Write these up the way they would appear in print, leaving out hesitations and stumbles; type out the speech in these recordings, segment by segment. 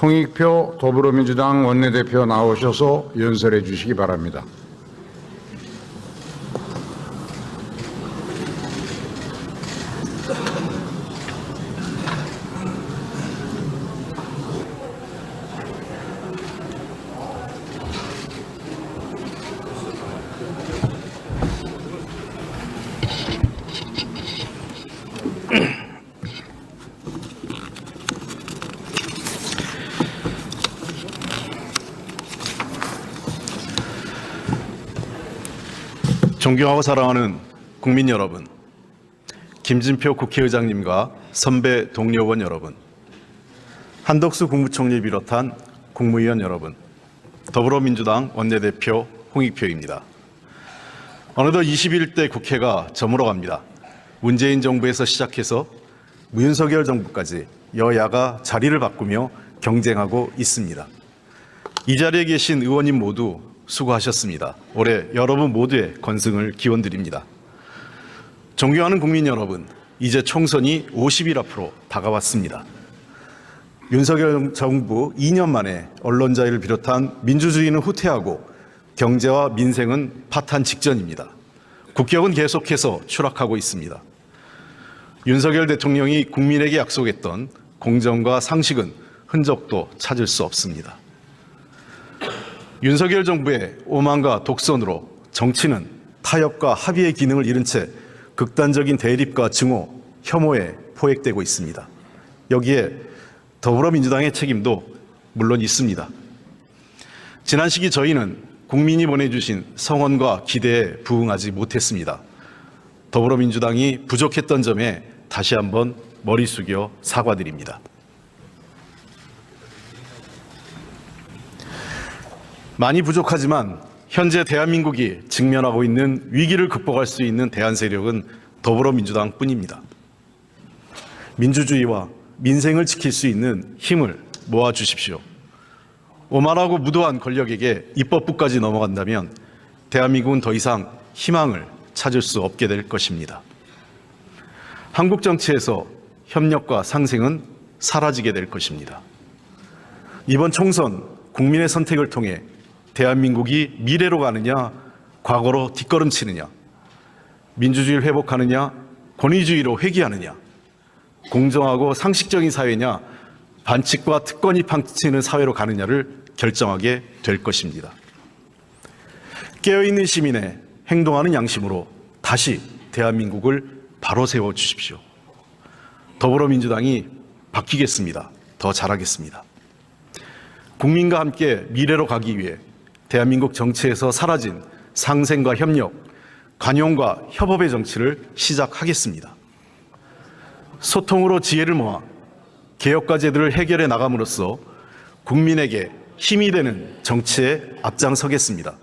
홍익표 더불어민주당 원내대표 나오셔서 연설해 주시기 바랍니다. 존경하고 사랑하는 국민 여러분, 김진표 국회의장님과 선배 동료원 여러분, 한덕수 국무총리 비롯한 국무위원 여러분, 더불어민주당 원내대표 홍익표입니다. 어느덧 21대 국회가 저물어갑니다. 문재인 정부에서 시작해서 문석열 정부까지 여야가 자리를 바꾸며 경쟁하고 있습니다. 이 자리에 계신 의원님 모두 수고하셨습니다. 올해 여러분 모두의 건승을 기원드립니다. 존경하는 국민 여러분, 이제 총선이 50일 앞으로 다가왔습니다. 윤석열 정부 2년 만에 언론 자유를 비롯한 민주주의는 후퇴하고 경제와 민생은 파탄 직전입니다. 국격은 계속해서 추락하고 있습니다. 윤석열 대통령이 국민에게 약속했던 공정과 상식은 흔적도 찾을 수 없습니다. 윤석열 정부의 오만과 독선으로 정치는 타협과 합의의 기능을 잃은 채 극단적인 대립과 증오, 혐오에 포획되고 있습니다. 여기에 더불어민주당의 책임도 물론 있습니다. 지난 시기 저희는 국민이 보내주신 성원과 기대에 부응하지 못했습니다. 더불어민주당이 부족했던 점에 다시 한번 머리 숙여 사과드립니다. 많이 부족하지만 현재 대한민국이 직면하고 있는 위기를 극복할 수 있는 대안 세력은 더불어민주당뿐입니다. 민주주의와 민생을 지킬 수 있는 힘을 모아주십시오. 오만하고 무도한 권력에게 입법부까지 넘어간다면 대한민국은 더 이상 희망을 찾을 수 없게 될 것입니다. 한국 정치에서 협력과 상생은 사라지게 될 것입니다. 이번 총선 국민의 선택을 통해 대한민국이 미래로 가느냐, 과거로 뒷걸음치느냐, 민주주의를 회복하느냐, 권위주의로 회귀하느냐, 공정하고 상식적인 사회냐, 반칙과 특권이 팡치는 사회로 가느냐를 결정하게 될 것입니다. 깨어있는 시민의 행동하는 양심으로 다시 대한민국을 바로 세워주십시오. 더불어민주당이 바뀌겠습니다. 더 잘하겠습니다. 국민과 함께 미래로 가기 위해 대한민국 정치에서 사라진 상생과 협력, 관용과 협업의 정치를 시작하겠습니다. 소통으로 지혜를 모아 개혁 과제들을 해결해 나감으로써 국민에게 힘이 되는 정치에 앞장서겠습니다.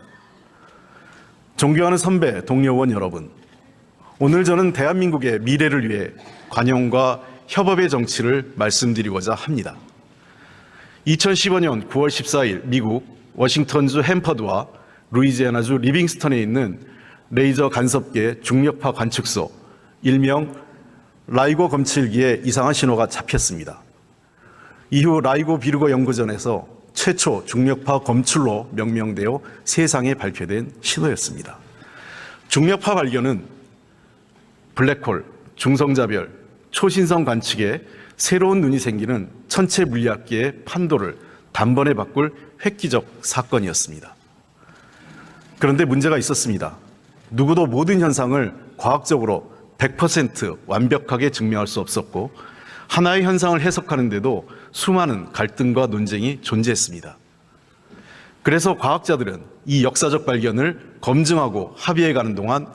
존경하는 선배, 동료원 여러분, 오늘 저는 대한민국의 미래를 위해 관용과 협업의 정치를 말씀드리고자 합니다. 2015년 9월 14일 미국 워싱턴주 햄퍼드와 루이지애나주 리빙스턴에 있는 레이저 간섭계 중력파 관측소, 일명 라이고 검출기에 이상한 신호가 잡혔습니다. 이후 라이고 비르고 연구전에서 최초 중력파 검출로 명명되어 세상에 발표된 신호였습니다. 중력파 발견은 블랙홀, 중성자별, 초신성 관측에 새로운 눈이 생기는 천체 물리학계의 판도를 단번에 바꿀 획기적 사건이었습니다. 그런데 문제가 있었습니다. 누구도 모든 현상을 과학적으로 100% 완벽하게 증명할 수 없었고 하나의 현상을 해석하는데도 수많은 갈등과 논쟁이 존재했습니다. 그래서 과학자들은 이 역사적 발견을 검증하고 합의해가는 동안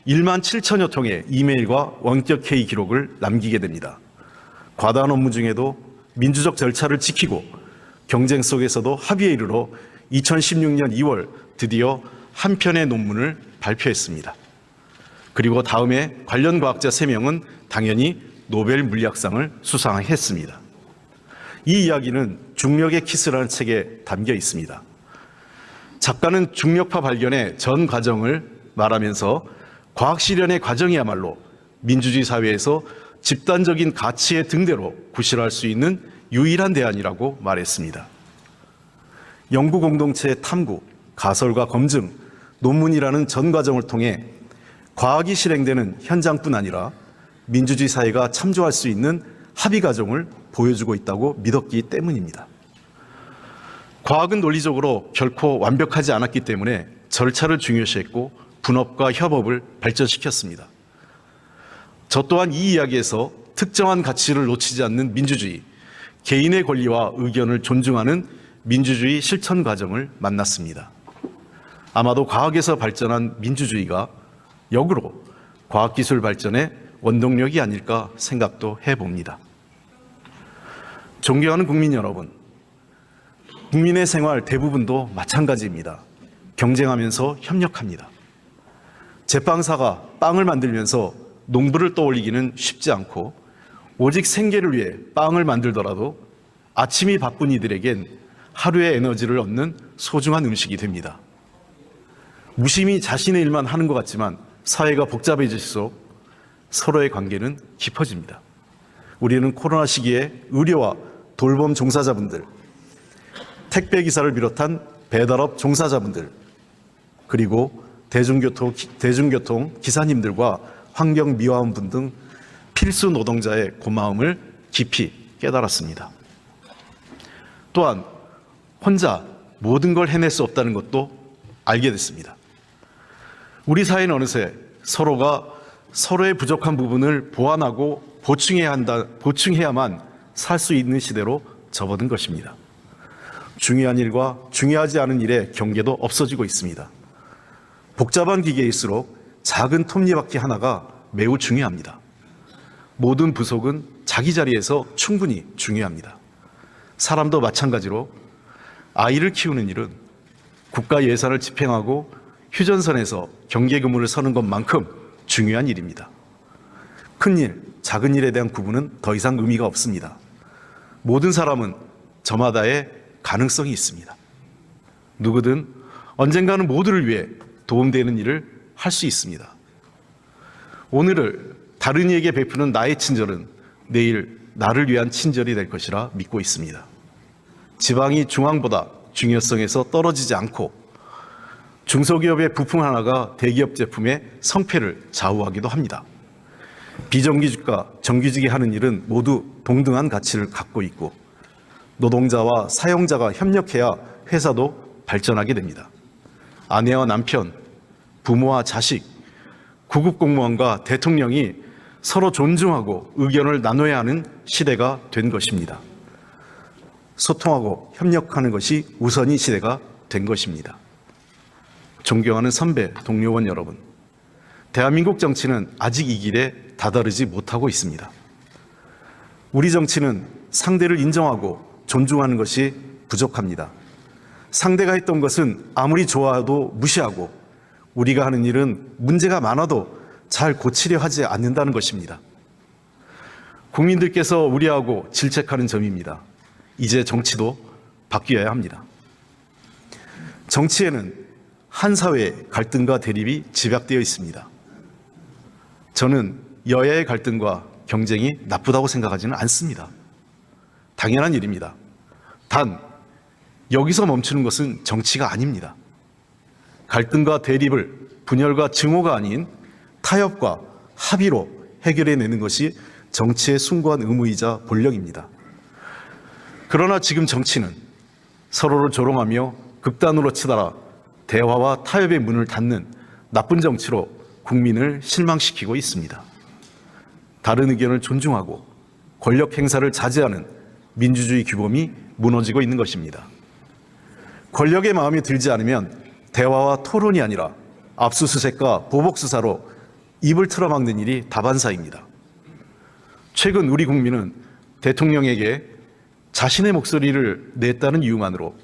1만 7천여 통의 이메일과 원격 회의 기록을 남기게 됩니다. 과다한 업무 중에도 민주적 절차를 지키고 경쟁 속에서도 합의에 이르러 2016년 2월 드디어 한 편의 논문을 발표했습니다. 그리고 다음에 관련 과학자 3명은 당연히 노벨 물리학상을 수상했습니다. 이 이야기는 중력의 키스라는 책에 담겨 있습니다. 작가는 중력파 발견의 전 과정을 말하면서 과학 실현의 과정이야말로 민주주의 사회에서 집단적인 가치의 등대로 구실할 수 있는 유일한 대안이라고 말했습니다. 연구 공동체의 탐구, 가설과 검증, 논문이라는 전 과정을 통해 과학이 실행되는 현장뿐 아니라 민주주의 사회가 참조할 수 있는 합의 과정을 보여주고 있다고 믿었기 때문입니다. 과학은 논리적으로 결코 완벽하지 않았기 때문에 절차를 중요시했고 분업과 협업을 발전시켰습니다. 저 또한 이 이야기에서 특정한 가치를 놓치지 않는 민주주의, 개인의 권리와 의견을 존중하는 민주주의 실천 과정을 만났습니다. 아마도 과학에서 발전한 민주주의가 역으로 과학기술 발전의 원동력이 아닐까 생각도 해봅니다. 존경하는 국민 여러분, 국민의 생활 대부분도 마찬가지입니다. 경쟁하면서 협력합니다. 제빵사가 빵을 만들면서 농부를 떠올리기는 쉽지 않고 오직 생계를 위해 빵을 만들더라도 아침이 바쁜 이들에겐 하루의 에너지를 얻는 소중한 음식이 됩니다. 무심히 자신의 일만 하는 것 같지만 사회가 복잡해질수록 서로의 관계는 깊어집니다. 우리는 코로나 시기에 의료와 돌봄 종사자분들, 택배기사를 비롯한 배달업 종사자분들, 그리고 대중교통 기사님들과 환경미화원분 등 필수 노동자의 고마움을 깊이 깨달았습니다. 또한 혼자 모든 걸 해낼 수 없다는 것도 알게 됐습니다. 우리 사회는 어느새 서로가 서로의 부족한 부분을 보완하고 보충해야만 살 수 있는 시대로 접어든 것입니다. 중요한 일과 중요하지 않은 일의 경계도 없어지고 있습니다. 복잡한 기계일수록 작은 톱니바퀴 하나가 매우 중요합니다. 모든 부속은 자기 자리에서 충분히 중요합니다. 사람도 마찬가지로 아이를 키우는 일은 국가 예산을 집행하고 휴전선에서 경계 근무를 서는 것만큼 중요한 일입니다. 큰 일, 작은 일에 대한 구분은 더 이상 의미가 없습니다. 모든 사람은 저마다의 가능성이 있습니다. 누구든 언젠가는 모두를 위해 도움되는 일을 할 수 있습니다. 오늘을 다른 이에게 베푸는 나의 친절은 내일 나를 위한 친절이 될 것이라 믿고 있습니다. 지방이 중앙보다 중요성에서 떨어지지 않고 중소기업의 부품 하나가 대기업 제품의 성패를 좌우하기도 합니다. 비정규직과 정규직이 하는 일은 모두 동등한 가치를 갖고 있고 노동자와 사용자가 협력해야 회사도 발전하게 됩니다. 아내와 남편, 부모와 자식, 구급공무원과 대통령이 서로 존중하고 의견을 나눠야 하는 시대가 된 것입니다. 소통하고 협력하는 것이 우선인 시대가 된 것입니다. 존경하는 선배, 동료원 여러분, 대한민국 정치는 아직 이 길에 다다르지 못하고 있습니다. 우리 정치는 상대를 인정하고 존중하는 것이 부족합니다. 상대가 했던 것은 아무리 좋아도 무시하고 우리가 하는 일은 문제가 많아도 잘 고치려 하지 않는다는 것입니다. 국민들께서 우려하고 질책하는 점입니다. 이제 정치도 바뀌어야 합니다. 정치에는 한 사회의 갈등과 대립이 집약되어 있습니다. 저는 여야의 갈등과 경쟁이 나쁘다고 생각하지는 않습니다. 당연한 일입니다. 단, 여기서 멈추는 것은 정치가 아닙니다. 갈등과 대립을 분열과 증오가 아닌 타협과 합의로 해결해내는 것이 정치의 숭고한 의무이자 본령입니다. 그러나 지금 정치는 서로를 조롱하며 극단으로 치달아 대화와 타협의 문을 닫는 나쁜 정치로 국민을 실망시키고 있습니다. 다른 의견을 존중하고 권력 행사를 자제하는 민주주의 규범이 무너지고 있는 것입니다. 권력의 마음에 들지 않으면 대화와 토론이 아니라 압수수색과 보복수사로 입을 틀어막는 일이 다반사입니다. 최근 우리 국민은 대통령에게 자신의 목소리를 냈다는 이유만으로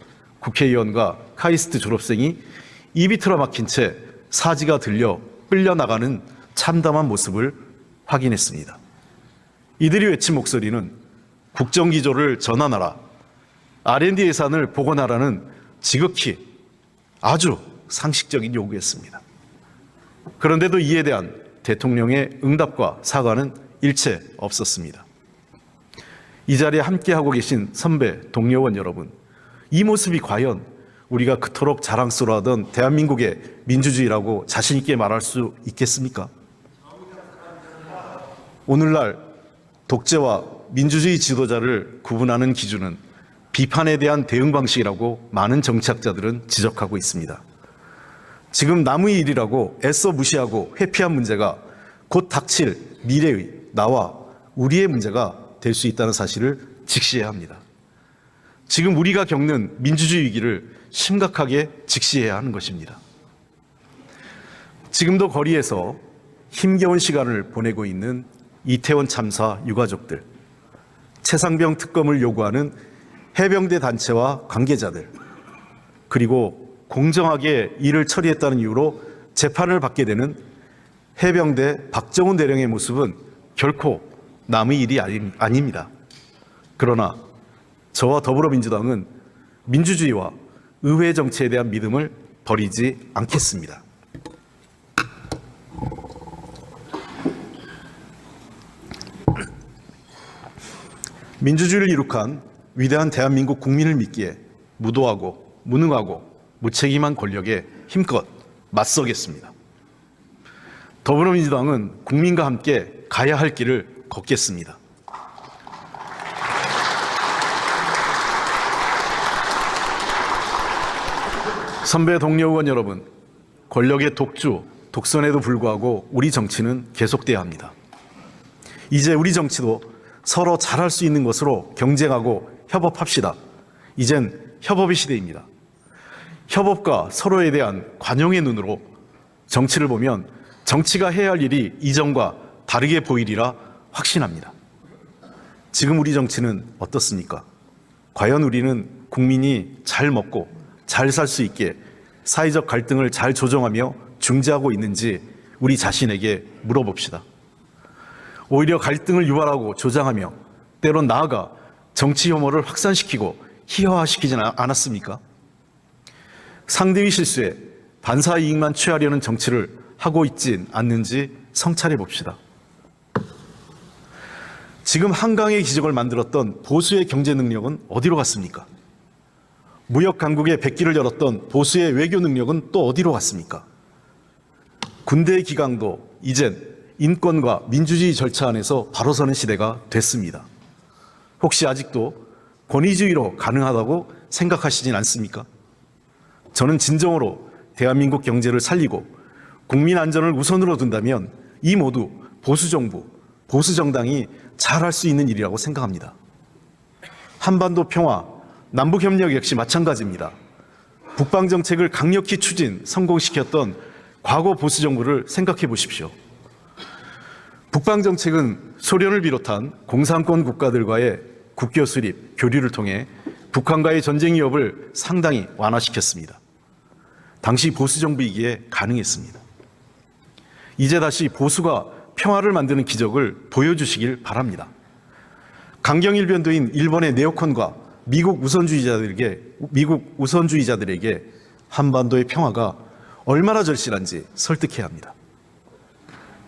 국회의원과 카이스트 졸업생이 입이 틀어막힌 채 사지가 들려 끌려나가는 참담한 모습을 확인했습니다. 이들이 외친 목소리는 국정기조를 전환하라, R&D 예산을 복원하라는 지극히 아주 상식적인 요구였습니다. 그런데도 이에 대한 대통령의 응답과 사과는 일체 없었습니다. 이 자리에 함께하고 계신 선배, 동료원 여러분, 이 모습이 과연 우리가 그토록 자랑스러워하던 대한민국의 민주주의라고 자신 있게 말할 수 있겠습니까? 오늘날 독재와 민주주의 지도자를 구분하는 기준은 비판에 대한 대응 방식이라고 많은 정치학자들은 지적하고 있습니다. 지금 남의 일이라고 애써 무시하고 회피한 문제가 곧 닥칠 미래의 나와 우리의 문제가 될 수 있다는 사실을 직시해야 합니다. 지금 우리가 겪는 민주주의 위기를 심각하게 직시해야 하는 것입니다. 지금도 거리에서 힘겨운 시간을 보내고 있는 이태원 참사 유가족들, 최상병 특검을 요구하는 해병대 단체와 관계자들, 그리고 공정하게 일을 처리했다는 이유로 재판을 받게 되는 해병대 박정훈 대령의 모습은 결코 남의 일이 아닙니다. 그러나 저와 더불어민주당은 민주주의와 의회 정치에 대한 믿음을 버리지 않겠습니다. 민주주의를 이룩한 위대한 대한민국 국민을 믿기에 무도하고 무능하고 무책임한 권력에 힘껏 맞서겠습니다. 더불어민주당은 국민과 함께 가야 할 길을 걷겠습니다. 선배 동료 의원 여러분, 권력의 독주, 독선에도 불구하고 우리 정치는 계속돼야 합니다. 이제 우리 정치도 서로 잘할 수 있는 것으로 경쟁하고 협업합시다. 이젠 협업의 시대입니다. 협업과 서로에 대한 관용의 눈으로 정치를 보면 정치가 해야 할 일이 이전과 다르게 보이리라 확신합니다. 지금 우리 정치는 어떻습니까? 과연 우리는 국민이 잘 먹고 잘 살 수 있게 사회적 갈등을 잘 조정하며 중재하고 있는지 우리 자신에게 물어봅시다. 오히려 갈등을 유발하고 조장하며 때론 나아가 정치 혐오를 확산시키고 희화화시키지는 않았습니까? 상대의 실수에 반사 이익만 취하려는 정치를 하고 있진 않는지 성찰해 봅시다. 지금 한강의 기적을 만들었던 보수의 경제 능력은 어디로 갔습니까? 무역 강국의 백기를 열었던 보수의 외교 능력은 또 어디로 갔습니까? 군대의 기강도 이젠 인권과 민주주의 절차 안에서 바로 서는 시대가 됐습니다. 혹시 아직도 권위주의로 가능하다고 생각하시진 않습니까? 저는 진정으로 대한민국 경제를 살리고 국민 안전을 우선으로 둔다면 이 모두 보수정부, 보수정당이 잘할 수 있는 일이라고 생각합니다. 한반도 평화, 남북협력 역시 마찬가지입니다. 북방정책을 강력히 추진, 성공시켰던 과거 보수정부를 생각해 보십시오. 북방정책은 소련을 비롯한 공산권 국가들과의 국교 수립, 교류를 통해 북한과의 전쟁 위협을 상당히 완화시켰습니다. 당시 보수정부이기에 가능했습니다. 이제 다시 보수가 평화를 만드는 기적을 보여주시길 바랍니다. 강경일변도인 일본의 네오콘과 미국 우선주의자들에게 한반도의 평화가 얼마나 절실한지 설득해야 합니다.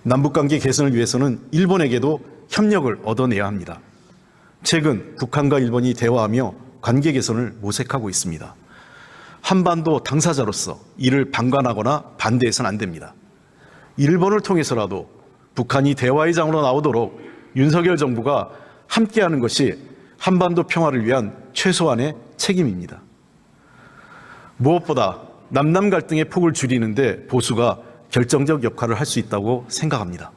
남북관계 개선을 위해서는 일본에게도 협력을 얻어내야 합니다. 최근 북한과 일본이 대화하며 관계 개선을 모색하고 있습니다. 한반도 당사자로서 이를 방관하거나 반대해서는 안 됩니다. 일본을 통해서라도 북한이 대화의 장으로 나오도록 윤석열 정부가 함께하는 것이 한반도 평화를 위한 최소한의 책임입니다. 무엇보다 남남 갈등의 폭을 줄이는데 보수가 결정적 역할을 할 수 있다고 생각합니다.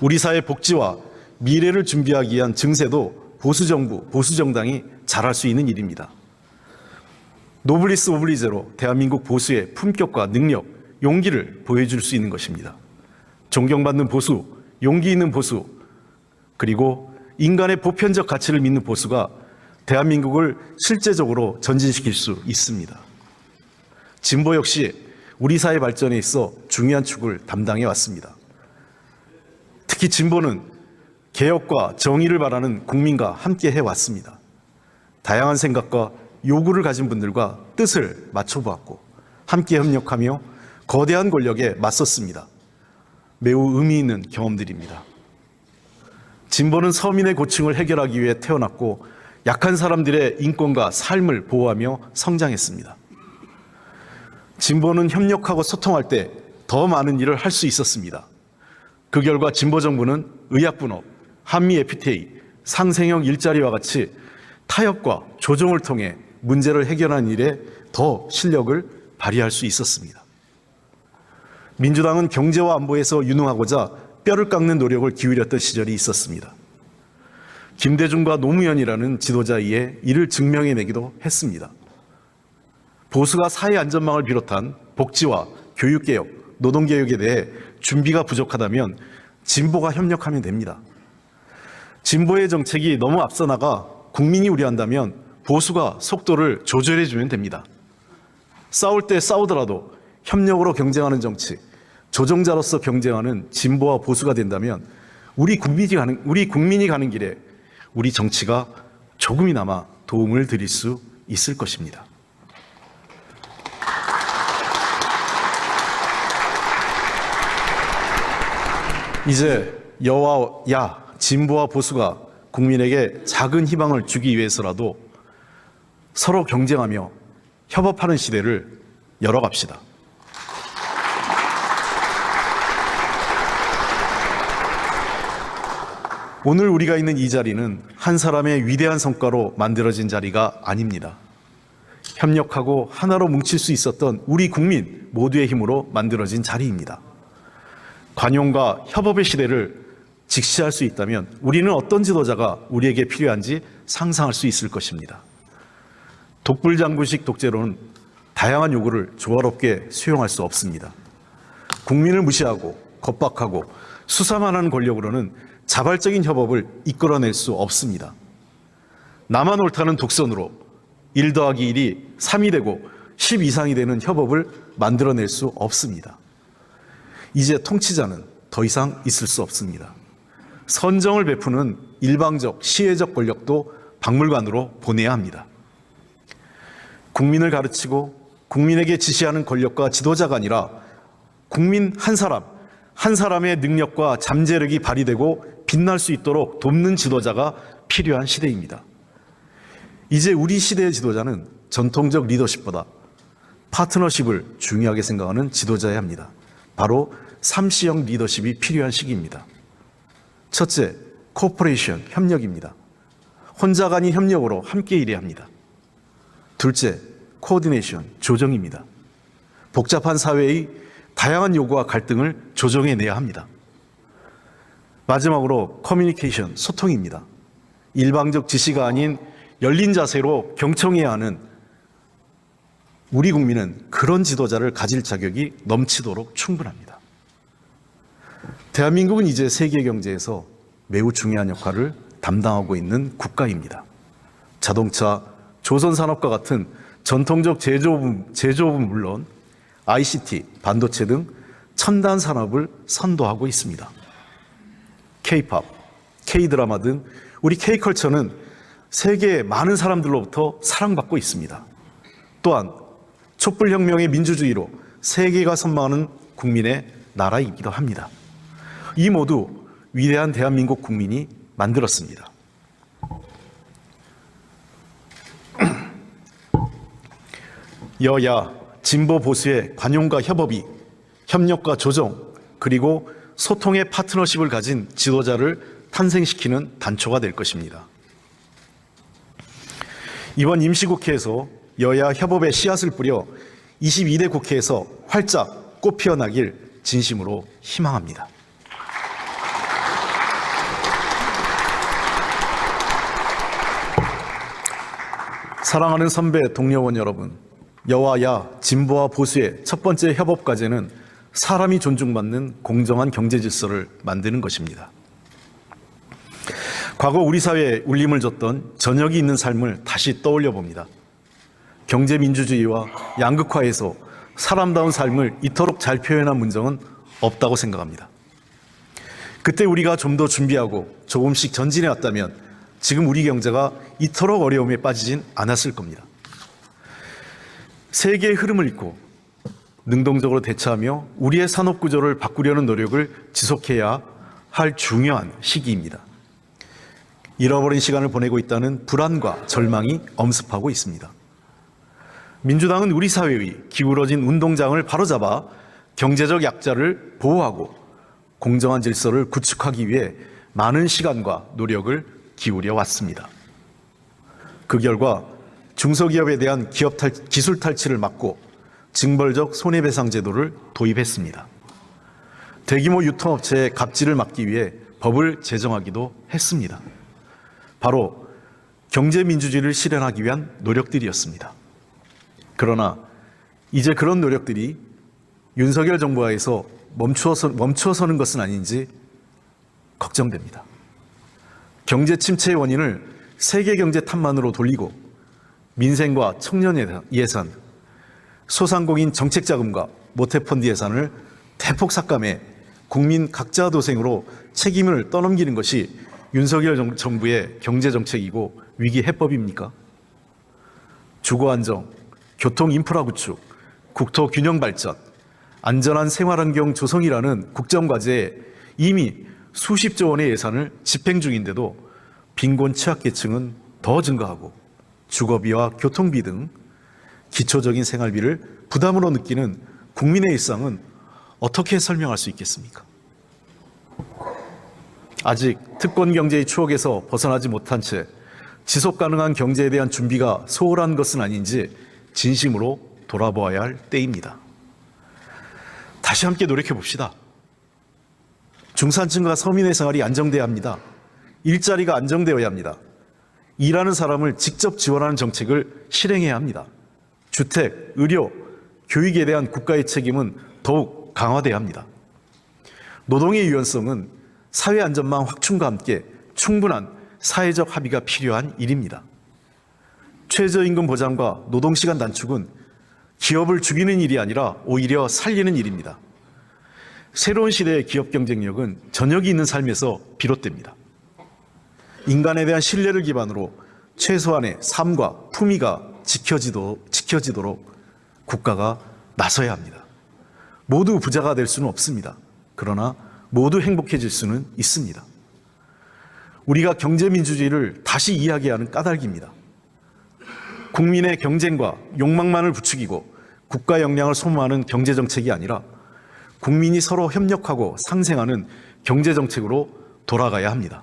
우리 사회 복지와 미래를 준비하기 위한 증세도 보수정부, 보수정당이 잘할 수 있는 일입니다. 노블리스 오블리제로 대한민국 보수의 품격과 능력, 용기를 보여줄 수 있는 것입니다. 존경받는 보수, 용기 있는 보수, 그리고 인간의 보편적 가치를 믿는 보수가 대한민국을 실제적으로 전진시킬 수 있습니다. 진보 역시 우리 사회 발전에 있어 중요한 축을 담당해 왔습니다. 특히 진보는 개혁과 정의를 바라는 국민과 함께 해왔습니다. 다양한 생각과 요구를 가진 분들과 뜻을 맞춰보았고 함께 협력하며 거대한 권력에 맞섰습니다. 매우 의미 있는 경험들입니다. 진보는 서민의 고충을 해결하기 위해 태어났고 약한 사람들의 인권과 삶을 보호하며 성장했습니다. 진보는 협력하고 소통할 때 더 많은 일을 할 수 있었습니다. 그 결과 진보 정부는 의약분업, 한미 FTA, 상생형 일자리와 같이 타협과 조정을 통해 문제를 해결하는 일에 더 실력을 발휘할 수 있었습니다. 민주당은 경제와 안보에서 유능하고자 뼈를 깎는 노력을 기울였던 시절이 있었습니다. 김대중과 노무현이라는 지도자에 의해 이를 증명해내기도 했습니다. 보수가 사회 안전망을 비롯한 복지와 교육개혁, 노동개혁에 대해 준비가 부족하다면 진보가 협력하면 됩니다. 진보의 정책이 너무 앞서 나가 국민이 우려한다면 보수가 속도를 조절해주면 됩니다. 싸울 때 싸우더라도 협력으로 경쟁하는 정치, 조정자로서 경쟁하는 진보와 보수가 된다면 우리 국민이 가는 길에 우리 정치가 조금이나마 도움을 드릴 수 있을 것입니다. 이제 여와 야, 진보와 보수가 국민에게 작은 희망을 주기 위해서라도 서로 경쟁하며 협업하는 시대를 열어갑시다. 오늘 우리가 있는 이 자리는 한 사람의 위대한 성과로 만들어진 자리가 아닙니다. 협력하고 하나로 뭉칠 수 있었던 우리 국민 모두의 힘으로 만들어진 자리입니다. 관용과 협업의 시대를 직시할 수 있다면 우리는 어떤 지도자가 우리에게 필요한지 상상할 수 있을 것입니다. 독불장군식 독재로는 다양한 요구를 조화롭게 수용할 수 없습니다. 국민을 무시하고 겁박하고 수사만 하는 권력으로는 자발적인 협업을 이끌어낼 수 없습니다. 나만 옳다는 독선으로 1 더하기 1이 3이 되고 10 이상이 되는 협업을 만들어낼 수 없습니다. 이제 통치자는 더 이상 있을 수 없습니다. 선정을 베푸는 일방적, 시혜적 권력도 박물관으로 보내야 합니다. 국민을 가르치고 국민에게 지시하는 권력과 지도자가 아니라 국민 한 사람, 한 사람의 능력과 잠재력이 발휘되고 빛날 수 있도록 돕는 지도자가 필요한 시대입니다. 이제 우리 시대의 지도자는 전통적 리더십보다 파트너십을 중요하게 생각하는 지도자여야 합니다. 바로 3C형 리더십이 필요한 시기입니다. 첫째, 코퍼레이션, 협력입니다. 혼자가 아닌 협력으로 함께 일해야 합니다. 둘째, 코오디네이션, 조정입니다. 복잡한 사회의 다양한 요구와 갈등을 조정해내야 합니다. 마지막으로 커뮤니케이션, 소통입니다. 일방적 지시가 아닌 열린 자세로 경청해야 하는 우리 국민은 그런 지도자를 가질 자격이 넘치도록 충분합니다. 대한민국은 이제 세계 경제에서 매우 중요한 역할을 담당하고 있는 국가입니다. 자동차, 조선산업과 같은 전통적 제조업은 물론 ICT, 반도체 등 첨단 산업을 선도하고 있습니다. K-팝, K-드라마 등 우리 K-컬처는 세계의 많은 사람들로부터 사랑받고 있습니다. 또한 촛불혁명의 민주주의로 세계가 선망하는 국민의 나라이기도 합니다. 이 모두 위대한 대한민국 국민이 만들었습니다. 여야, 진보 보수의 관용과 협업이 협력과 조정 그리고 소통의 파트너십을 가진 지도자를 탄생시키는 단초가 될 것입니다. 이번 임시국회에서 여야 협업의 씨앗을 뿌려 22대 국회에서 활짝 꽃 피어나길 진심으로 희망합니다. 사랑하는 선배 동료원 여러분, 여와 야, 진보와 보수의 첫 번째 협업 과제는 사람이 존중받는 공정한 경제 질서를 만드는 것입니다. 과거 우리 사회에 울림을 줬던 저녁이 있는 삶을 다시 떠올려 봅니다. 경제민주주의와 양극화에서 사람다운 삶을 이토록 잘 표현한 문정은 없다고 생각합니다. 그때 우리가 좀 더 준비하고 조금씩 전진해 왔다면 지금 우리 경제가 이토록 어려움에 빠지진 않았을 겁니다. 세계의 흐름을 잇고 능동적으로 대처하며 우리의 산업 구조를 바꾸려는 노력을 지속해야 할 중요한 시기입니다. 잃어버린 시간을 보내고 있다는 불안과 절망이 엄습하고 있습니다. 민주당은 우리 사회의 기울어진 운동장을 바로잡아 경제적 약자를 보호하고 공정한 질서를 구축하기 위해 많은 시간과 노력을 기울여 왔습니다. 그 결과 중소기업에 대한 기술 탈취를 막고 징벌적 손해배상 제도를 도입했습니다. 대규모 유통업체의 갑질을 막기 위해 법을 제정하기도 했습니다. 바로 경제민주주의를 실현하기 위한 노력들이었습니다. 그러나 이제 그런 노력들이 윤석열 정부하에서 멈추어서는 것은 아닌지 걱정됩니다. 경제 침체의 원인을 세계 경제 탓만으로 돌리고 민생과 청년 예산, 소상공인 정책 자금과 모태펀드 예산을 대폭 삭감해 국민 각자 도생으로 책임을 떠넘기는 것이 윤석열 정부의 경제 정책이고 위기 해법입니까? 주거 안정, 교통 인프라 구축, 국토 균형 발전, 안전한 생활환경 조성이라는 국정과제에 이미 수십조 원의 예산을 집행 중인데도 빈곤 취약계층은 더 증가하고 주거비와 교통비 등 기초적인 생활비를 부담으로 느끼는 국민의 일상은 어떻게 설명할 수 있겠습니까? 아직 특권 경제의 추억에서 벗어나지 못한 채 지속 가능한 경제에 대한 준비가 소홀한 것은 아닌지 진심으로 돌아보아야 할 때입니다. 다시 함께 노력해 봅시다. 중산층과 서민의 생활이 안정돼야 합니다. 일자리가 안정되어야 합니다. 일하는 사람을 직접 지원하는 정책을 실행해야 합니다. 주택, 의료, 교육에 대한 국가의 책임은 더욱 강화돼야 합니다. 노동의 유연성은 사회 안전망 확충과 함께 충분한 사회적 합의가 필요한 일입니다. 최저임금 보장과 노동시간 단축은 기업을 죽이는 일이 아니라 오히려 살리는 일입니다. 새로운 시대의 기업 경쟁력은 저녁이 있는 삶에서 비롯됩니다. 인간에 대한 신뢰를 기반으로 최소한의 삶과 품위가 지켜지도록 국가가 나서야 합니다. 모두 부자가 될 수는 없습니다. 그러나 모두 행복해질 수는 있습니다. 우리가 경제민주주의를 다시 이야기하는 까닭입니다. 국민의 경쟁과 욕망만을 부추기고 국가 역량을 소모하는 경제정책이 아니라 국민이 서로 협력하고 상생하는 경제정책으로 돌아가야 합니다.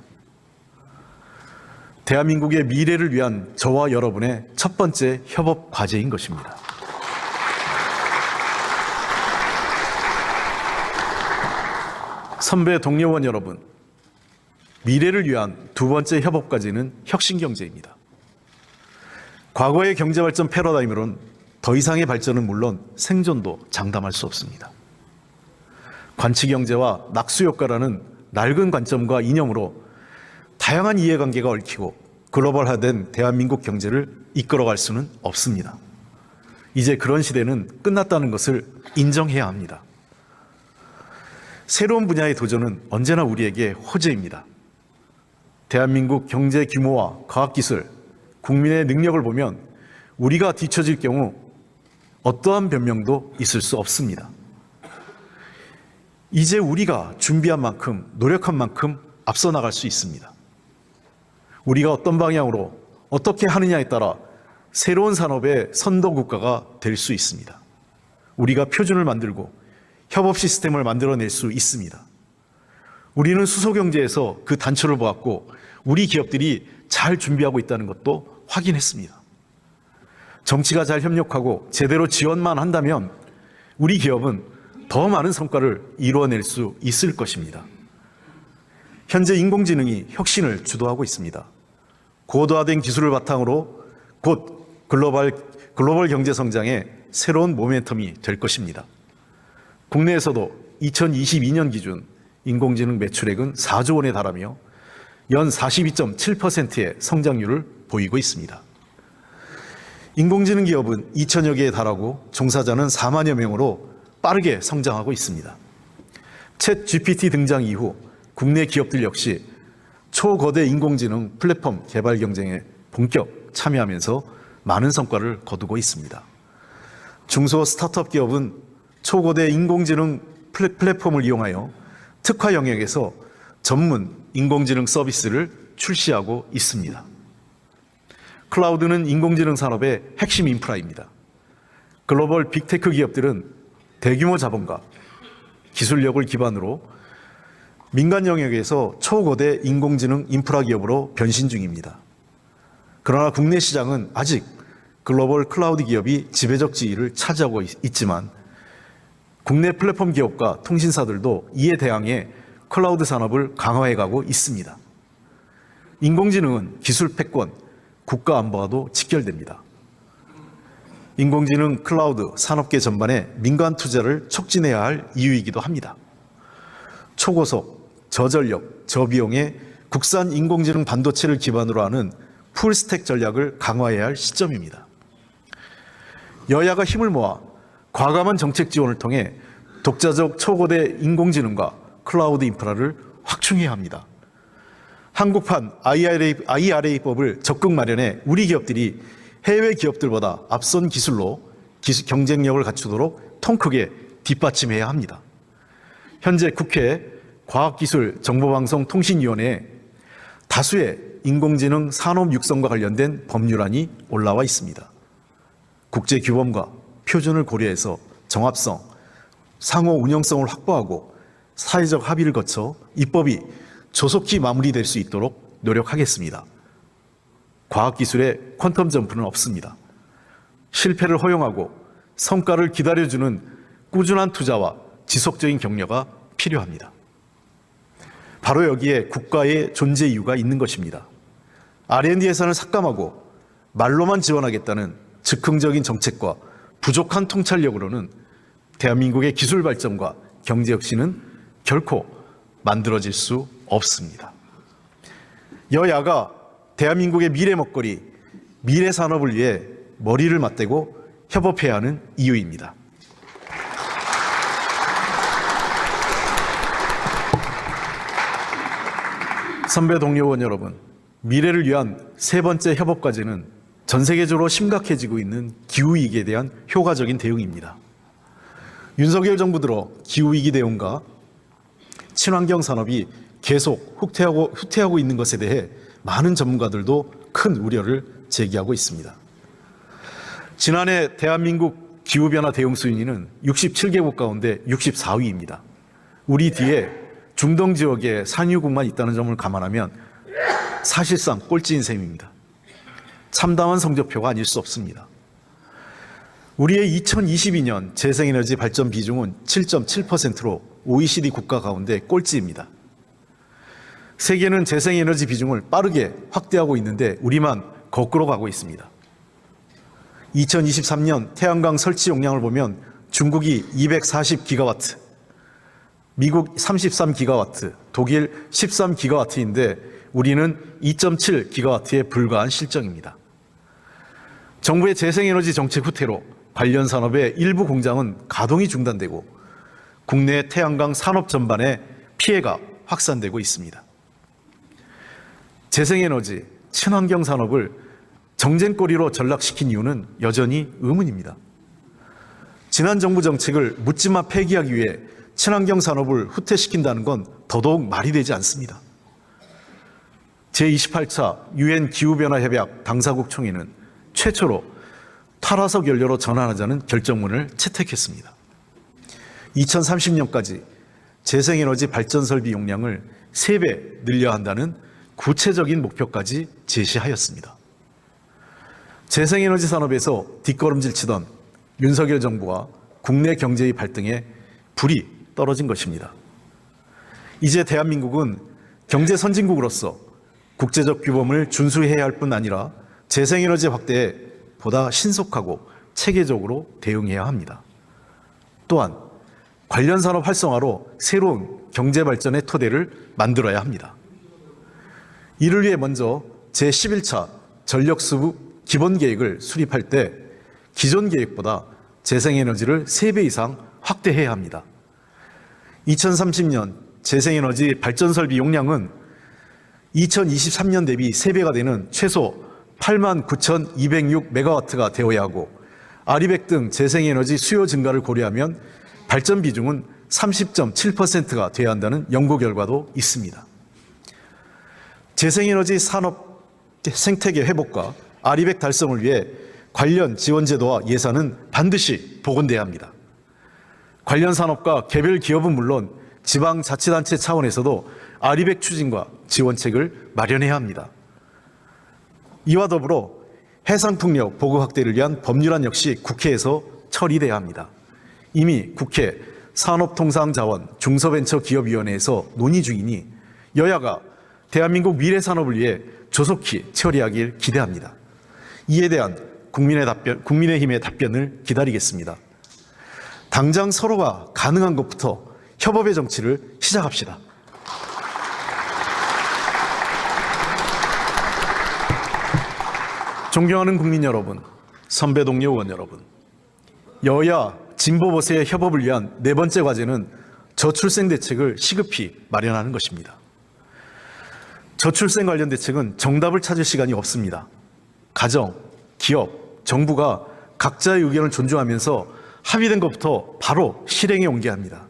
대한민국의 미래를 위한 저와 여러분의 첫 번째 협업 과제인 것입니다. 선배 동료원 여러분, 미래를 위한 두 번째 협업 과제는 혁신경제입니다. 과거의 경제발전 패러다임으론 더 이상의 발전은 물론 생존도 장담할 수 없습니다. 관치경제와 낙수효과라는 낡은 관점과 이념으로 다양한 이해관계가 얽히고 글로벌화된 대한민국 경제를 이끌어갈 수는 없습니다. 이제 그런 시대는 끝났다는 것을 인정해야 합니다. 새로운 분야의 도전은 언제나 우리에게 호재입니다. 대한민국 경제 규모와 과학기술, 국민의 능력을 보면 우리가 뒤처질 경우 어떠한 변명도 있을 수 없습니다. 이제 우리가 준비한 만큼, 노력한 만큼 앞서 나갈 수 있습니다. 우리가 어떤 방향으로 어떻게 하느냐에 따라 새로운 산업의 선도 국가가 될 수 있습니다. 우리가 표준을 만들고 협업 시스템을 만들어낼 수 있습니다. 우리는 수소경제에서 그 단초를 보았고 우리 기업들이 잘 준비하고 있다는 것도 확인했습니다. 정치가 잘 협력하고 제대로 지원만 한다면 우리 기업은 더 많은 성과를 이루어낼 수 있을 것입니다. 현재 인공지능이 혁신을 주도하고 있습니다. 고도화된 기술을 바탕으로 곧 글로벌 경제 성장의 새로운 모멘텀이 될 것입니다. 국내에서도 2022년 기준 인공지능 매출액은 4조 원에 달하며 연 42.7%의 성장률을 보이고 있습니다. 인공지능 기업은 2천여 개에 달하고 종사자는 4만여 명으로 빠르게 성장하고 있습니다. 챗 GPT 등장 이후 국내 기업들 역시 초거대 인공지능 플랫폼 개발 경쟁에 본격 참여하면서 많은 성과를 거두고 있습니다. 중소 스타트업 기업은 초거대 인공지능 플랫폼을 이용하여 특화 영역에서 전문 인공지능 서비스를 출시하고 있습니다. 클라우드는 인공지능 산업의 핵심 인프라입니다. 글로벌 빅테크 기업들은 대규모 자본과 기술력을 기반으로 민간 영역에서 초거대 인공지능 인프라 기업으로 변신 중입니다. 그러나 국내 시장은 아직 글로벌 클라우드 기업이 지배적 지위를 차지하고 있지만 국내 플랫폼 기업과 통신사들도 이에 대항해 클라우드 산업을 강화해가고 있습니다. 인공지능은 기술 패권, 국가 안보와도 직결됩니다. 인공지능 클라우드 산업계 전반에 민간 투자를 촉진해야 할 이유이기도 합니다. 초고속, 저전력, 저비용의 국산 인공지능 반도체를 기반으로 하는 풀스택 전략을 강화해야 할 시점입니다. 여야가 힘을 모아 과감한 정책 지원을 통해 독자적 초고대 인공지능과 클라우드 인프라를 확충해야 합니다. 한국판 IRA법을 적극 마련해 우리 기업들이 해외 기업들보다 앞선 기술로 경쟁력을 갖추도록 통 크게 뒷받침해야 합니다. 현재 국회 과학기술정보방송통신위원회에 다수의 인공지능 산업 육성과 관련된 법률안이 올라와 있습니다. 국제규범과 표준을 고려해서 정합성, 상호 운영성을 확보하고 사회적 합의를 거쳐 입법이 조속히 마무리될 수 있도록 노력하겠습니다. 과학기술의 퀀텀 점프는 없습니다. 실패를 허용하고 성과를 기다려주는 꾸준한 투자와 지속적인 격려가 필요합니다. 바로 여기에 국가의 존재 이유가 있는 것입니다. R&D 예산을 삭감하고 말로만 지원하겠다는 즉흥적인 정책과 부족한 통찰력으로는 대한민국의 기술 발전과 경제 혁신은 결코 만들어질 수 없습니다. 여야가 대한민국의 미래 먹거리, 미래 산업을 위해 머리를 맞대고 협업해야 하는 이유입니다. 선배 동료 의원 여러분, 미래를 위한 세 번째 협업 과제는 전 세계적으로 심각해지고 있는 기후위기에 대한 효과적인 대응입니다. 윤석열 정부 들어 기후위기 대응과 친환경 산업이 계속 후퇴하고 있는 것에 대해 많은 전문가들도 큰 우려를 제기하고 있습니다. 지난해 대한민국 기후변화 대응 순위는 67개국 가운데 64위입니다. 우리 뒤에 중동 지역에 산유국만 있다는 점을 감안하면 사실상 꼴찌인 셈입니다. 참담한 성적표가 아닐 수 없습니다. 우리의 2022년 재생에너지 발전 비중은 7.7%로 OECD 국가 가운데 꼴찌입니다. 세계는 재생에너지 비중을 빠르게 확대하고 있는데 우리만 거꾸로 가고 있습니다. 2023년 태양광 설치 용량을 보면 중국이 240기가와트, 미국 33기가와트, 독일 13기가와트인데 우리는 2.7기가와트에 불과한 실정입니다. 정부의 재생에너지 정책 후퇴로 관련 산업의 일부 공장은 가동이 중단되고 국내 태양광 산업 전반에 피해가 확산되고 있습니다. 재생에너지, 친환경 산업을 정쟁거리로 전락시킨 이유는 여전히 의문입니다. 지난 정부 정책을 묻지마 폐기하기 위해 친환경 산업을 후퇴시킨다는 건 더더욱 말이 되지 않습니다. 제28차 UN 기후변화협약 당사국 총회는 최초로 탈화석 연료로 전환하자는 결정문을 채택했습니다. 2030년까지 재생에너지 발전 설비 용량을 3배 늘려야 한다는 구체적인 목표까지 제시하였습니다. 재생에너지 산업에서 뒷걸음질 치던 윤석열 정부와 국내 경제의 발등에 불이 떨어진 것입니다. 이제 대한민국은 경제 선진국으로서 국제적 규범을 준수해야 할 뿐 아니라 재생에너지 확대에 보다 신속하고 체계적으로 대응해야 합니다. 또한 관련 산업 활성화로 새로운 경제 발전의 토대를 만들어야 합니다. 이를 위해 먼저 제11차 전력수급 기본계획을 수립할 때 기존 계획보다 재생에너지를 3배 이상 확대해야 합니다. 2030년 재생에너지 발전설비 용량은 2023년 대비 3배가 되는 최소 89,206메가와트가 되어야 하고 아리백 등 재생에너지 수요 증가를 고려하면 발전 비중은 30.7%가 되어야 한다는 연구 결과도 있습니다. 재생에너지 산업 생태계 회복과 아리백 달성을 위해 관련 지원 제도와 예산은 반드시 복원돼야 합니다. 관련 산업과 개별 기업은 물론 지방자치단체 차원에서도 아리백 추진과 지원책을 마련해야 합니다. 이와 더불어 해상풍력 보급 확대를 위한 법률안 역시 국회에서 처리돼야 합니다. 이미 국회 산업통상자원 중소벤처기업위원회에서 논의 중이니 여야가 대한민국 미래산업을 위해 조속히 처리하길 기대합니다. 이에 대한 국민의힘의 답변을 기다리겠습니다. 당장 서로가 가능한 것부터 협업의 정치를 시작합시다. 존경하는 국민 여러분, 선배 동료 의원 여러분, 여야 진보 보세의 협업을 위한 네 번째 과제는 저출생 대책을 시급히 마련하는 것입니다. 저출생 관련 대책은 정답을 찾을 시간이 없습니다. 가정, 기업, 정부가 각자의 의견을 존중하면서 합의된 것부터 바로 실행에 옮겨야 합니다.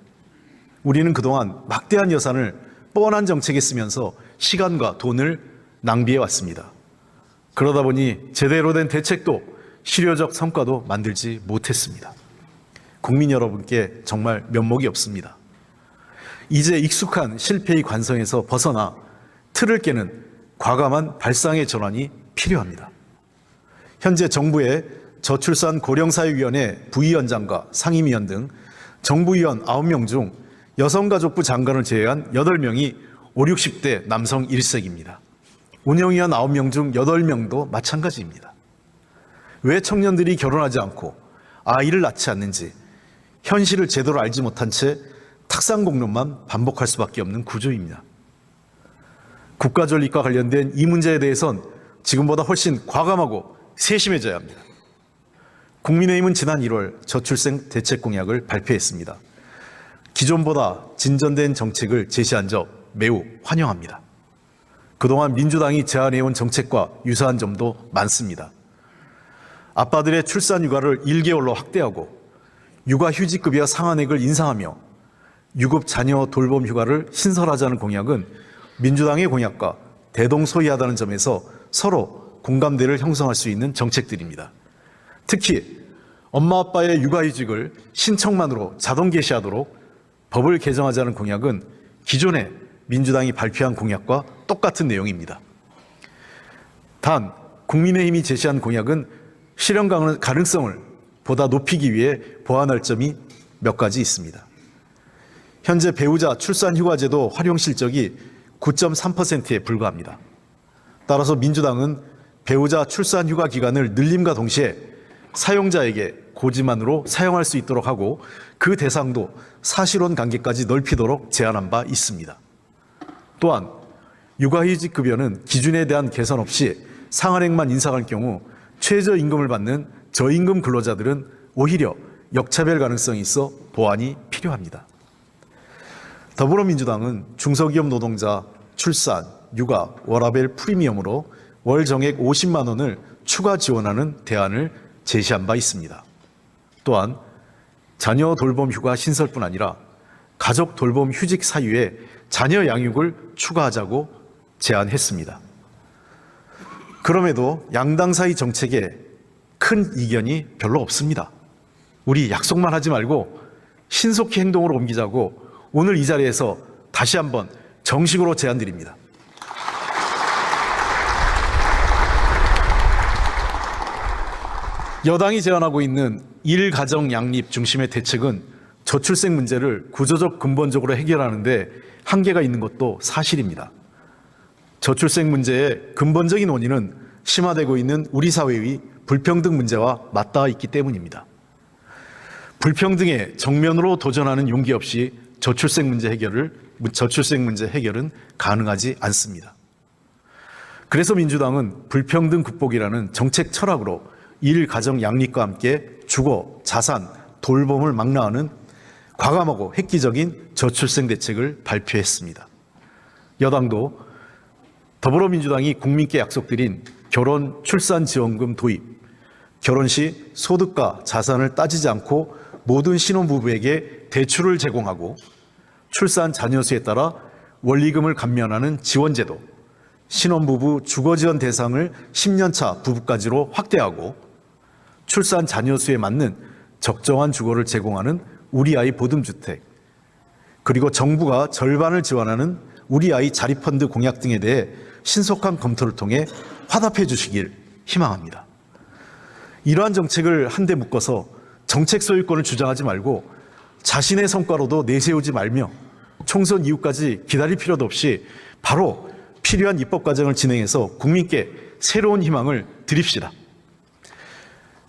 우리는 그동안 막대한 예산을 뻔한 정책에 쓰면서 시간과 돈을 낭비해 왔습니다. 그러다 보니 제대로 된 대책도 실효적 성과도 만들지 못했습니다. 국민 여러분께 정말 면목이 없습니다. 이제 익숙한 실패의 관성에서 벗어나 틀을 깨는 과감한 발상의 전환이 필요합니다. 현재 정부의 저출산 고령사회위원회 부위원장과 상임위원 등 정부위원 9명 중 여성가족부 장관을 제외한 8명이 5, 60대 남성 1세입니다. 운영위원 9명 중 8명도 마찬가지입니다. 왜 청년들이 결혼하지 않고 아이를 낳지 않는지 현실을 제대로 알지 못한 채 탁상공론만 반복할 수밖에 없는 구조입니다. 국가전립과 관련된 이 문제에 대해선 지금보다 훨씬 과감하고 세심해져야 합니다. 국민의힘은 지난 1월 저출생 대책 공약을 발표했습니다. 기존보다 진전된 정책을 제시한 점 매우 환영합니다. 그동안 민주당이 제안해온 정책과 유사한 점도 많습니다. 아빠들의 출산 휴가를 1개월로 확대하고 육아휴직급여 상한액을 인상하며 유급 자녀 돌봄 휴가를 신설하자는 공약은 민주당의 공약과 대동소이하다는 점에서 서로 공감대를 형성할 수 있는 정책들입니다. 특히 엄마 아빠의 육아휴직을 신청만으로 자동 개시하도록 법을 개정하자는 공약은 기존에 민주당이 발표한 공약과 똑같은 내용입니다. 단 국민의힘이 제시한 공약은 실현 가능성을 보다 높이기 위해 보완할 점이 몇 가지 있습니다. 현재 배우자 출산휴가제도 활용 실적이 9.3%에 불과합니다. 따라서 민주당은 배우자 출산휴가 기간을 늘림과 동시에 사용자에게 고지만으로 사용할 수 있도록 하고 그 대상도 사실혼 관계까지 넓히도록 제안한 바 있습니다. 또한 육아휴직 급여는 기준에 대한 개선 없이 상한액만 인상할 경우 최저임금을 받는 저임금 근로자들은 오히려 역차별 가능성이 있어 보완이 필요합니다. 더불어민주당은 중소기업 노동자 출산, 육아, 워라밸 프리미엄으로 월 정액 50만 원을 추가 지원하는 대안을 제시한 바 있습니다. 또한 자녀 돌봄 휴가 신설뿐 아니라 가족 돌봄 휴직 사유에 자녀 양육을 추가하자고 제안했습니다. 그럼에도 양당 사이 정책에 큰 이견이 별로 없습니다. 우리 약속만 하지 말고 신속히 행동으로 옮기자고 오늘 이 자리에서 다시 한번 정식으로 제안드립니다. 여당이 제안하고 있는 일가정 양립 중심의 대책은 저출생 문제를 구조적 근본적으로 해결하는 데 한계가 있는 것도 사실입니다. 저출생 문제의 근본적인 원인은 심화되고 있는 우리 사회의 불평등 문제와 맞닿아 있기 때문입니다. 불평등에 정면으로 도전하는 용기 없이 저출생 문제 해결은 가능하지 않습니다. 그래서 민주당은 불평등 극복이라는 정책 철학으로 일가정 양립과 함께 주거, 자산, 돌봄을 망라하는 과감하고 획기적인 저출생 대책을 발표했습니다. 여당도 더불어민주당이 국민께 약속드린 결혼 출산 지원금 도입, 결혼 시 소득과 자산을 따지지 않고 모든 신혼부부에게 대출을 제공하고 출산 자녀 수에 따라 원리금을 감면하는 지원제도, 신혼부부 주거지원 대상을 10년차 부부까지로 확대하고 출산 자녀 수에 맞는 적정한 주거를 제공하는 우리 아이 보듬주택, 그리고 정부가 절반을 지원하는 우리 아이 자립펀드 공약 등에 대해 신속한 검토를 통해 화답해 주시길 희망합니다. 이러한 정책을 한데 묶어서 정책 소유권을 주장하지 말고 자신의 성과로도 내세우지 말며 총선 이후까지 기다릴 필요도 없이 바로 필요한 입법 과정을 진행해서 국민께 새로운 희망을 드립시다.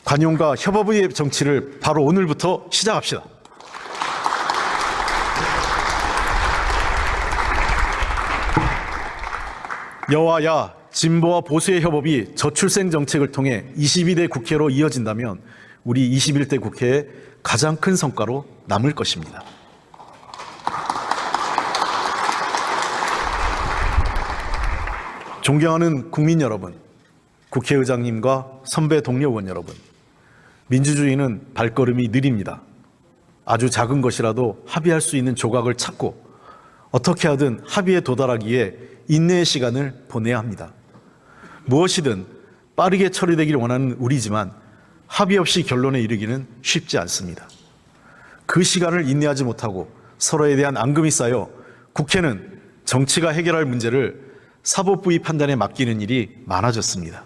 관용과 협업의 정치를 바로 오늘부터 시작합시다. 여와야 진보와 보수의 협업이 저출생 정책을 통해 22대 국회로 이어진다면 우리 21대 국회의 가장 큰 성과로 남을 것입니다. 존경하는 국민 여러분, 국회의장님과 선배 동료 의원 여러분, 민주주의는 발걸음이 느립니다. 아주 작은 것이라도 합의할 수 있는 조각을 찾고 어떻게 하든 합의에 도달하기 위해 인내의 시간을 보내야 합니다. 무엇이든 빠르게 처리되기를 원하는 우리지만 합의 없이 결론에 이르기는 쉽지 않습니다. 그 시간을 인내하지 못하고 서로에 대한 앙금이 쌓여 국회는 정치가 해결할 문제를 사법부의 판단에 맡기는 일이 많아졌습니다.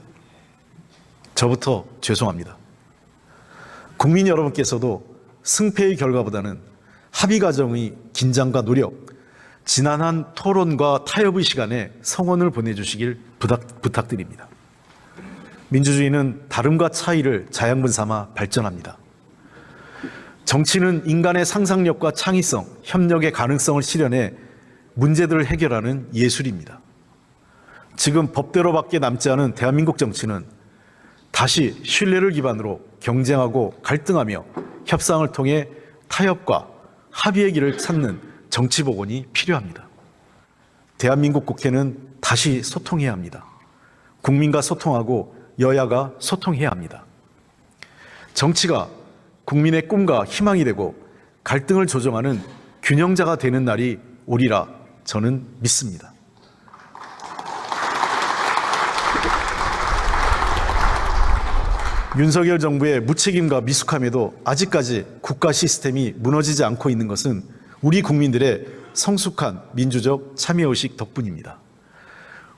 저부터 죄송합니다. 국민 여러분께서도 승패의 결과보다는 합의 과정의 긴장과 노력, 지난한 토론과 타협의 시간에 성원을 보내주시길 부탁드립니다. 민주주의는 다름과 차이를 자양분 삼아 발전합니다. 정치는 인간의 상상력과 창의성, 협력의 가능성을 실현해 문제들을 해결하는 예술입니다. 지금 법대로밖에 남지 않은 대한민국 정치는 다시 신뢰를 기반으로 경쟁하고 갈등하며 협상을 통해 타협과 합의의 길을 찾는 정치 복원이 필요합니다. 대한민국 국회는 다시 소통해야 합니다. 국민과 소통하고 여야가 소통해야 합니다. 정치가 국민의 꿈과 희망이 되고 갈등을 조정하는 균형자가 되는 날이 오리라 저는 믿습니다. 윤석열 정부의 무책임과 미숙함에도 아직까지 국가 시스템이 무너지지 않고 있는 것은 우리 국민들의 성숙한 민주적 참여의식 덕분입니다.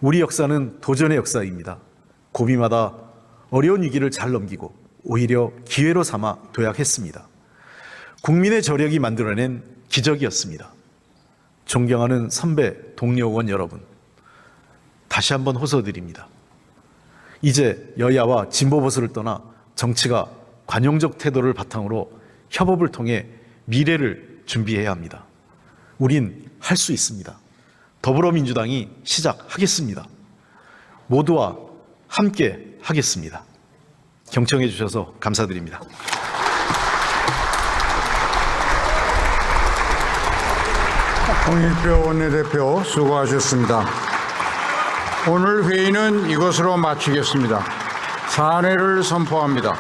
우리 역사는 도전의 역사입니다. 고비마다 어려운 위기를 잘 넘기고 오히려 기회로 삼아 도약했습니다. 국민의 저력이 만들어낸 기적이었습니다. 존경하는 선배, 동료 의원 여러분, 다시 한번 호소드립니다. 이제 여야와 진보 보수를 떠나 정치가 관용적 태도를 바탕으로 협업을 통해 미래를 준비해야 합니다. 우린 할 수 있습니다. 더불어민주당이 시작하겠습니다. 모두와 함께 하겠습니다. 경청해 주셔서 감사드립니다. 홍익표 원내대표 수고하셨습니다. 오늘 회의는 이것으로 마치겠습니다. 사내를 선포합니다.